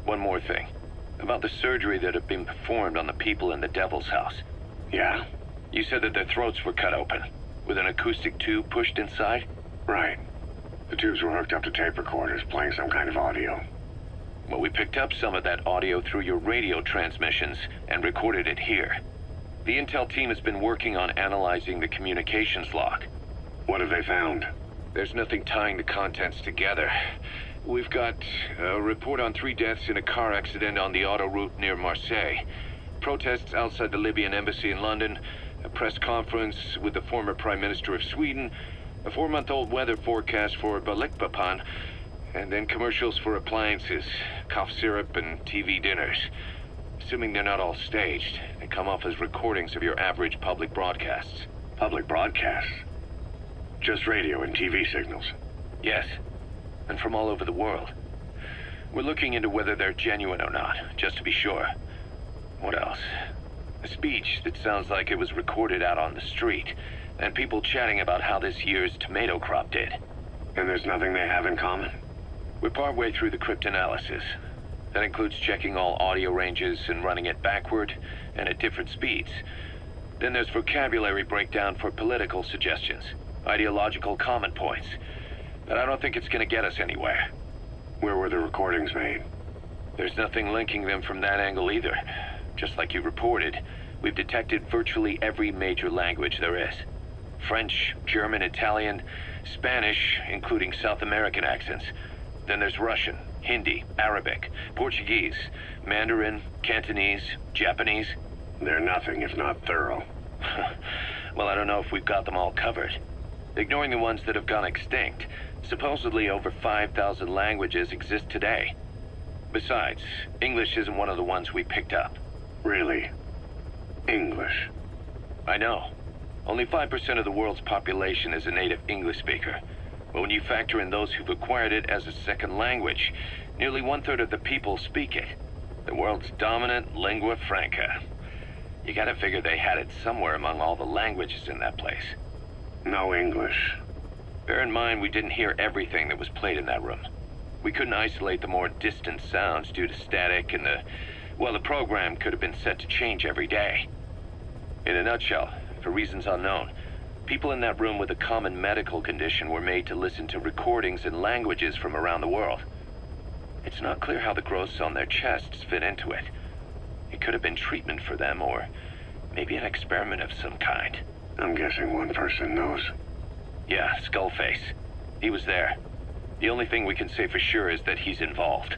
One more thing. About the surgery that had been performed on the people in the Devil's House. Yeah? You said that their throats were cut open, with an acoustic tube pushed inside? Right. The tubes were hooked up to tape recorders, playing some kind of audio. Well, we picked up some of that audio through your radio transmissions and recorded it here. The intel team has been working on analyzing the communications log. What have they found? There's nothing tying the contents together. We've got a report on 3 deaths in a car accident on the auto route near Marseille. Protests outside the Libyan embassy in London, a press conference with the former Prime Minister of Sweden, a 4-month-old weather forecast for Balikpapan, and then commercials for appliances, cough syrup, and TV dinners. Assuming they're not all staged, they come off as recordings of your average public broadcasts. Public broadcasts? Just radio and TV signals? Yes, and from all over the world. We're looking into whether they're genuine or not, just to be sure. What else? A speech that sounds like it was recorded out on the street, and people chatting about how this year's tomato crop did. And there's nothing they have in common? We're partway through the cryptanalysis. That includes checking all audio ranges and running it backward and at different speeds. Then there's vocabulary breakdown for political suggestions, ideological comment points. But I don't think it's going to get us anywhere. Where were the recordings made? There's nothing linking them from that angle either. Just like you reported, we've detected virtually every major language there is. French, German, Italian, Spanish, including South American accents. Then there's Russian, Hindi, Arabic, Portuguese, Mandarin, Cantonese, Japanese. They're nothing if not thorough. Well, I don't know if we've got them all covered. Ignoring the ones that have gone extinct, supposedly over 5,000 languages exist today. Besides, English isn't one of the ones we picked up. Really? English? I know. Only 5% of the world's population is a native English speaker. But when you factor in those who've acquired it as a second language, nearly 1/3 of the people speak it. The world's dominant lingua franca. You gotta figure they had it somewhere among all the languages in that place. No English. Bear in mind, we didn't hear everything that was played in that room. We couldn't isolate the more distant sounds due to static and the program could have been set to change every day. In a nutshell, for reasons unknown, people in that room with a common medical condition were made to listen to recordings in languages from around the world. It's not clear how the growths on their chests fit into it. It could have been treatment for them, or maybe an experiment of some kind. I'm guessing one person knows. Yeah, Skullface. He was there. The only thing we can say for sure is that he's involved.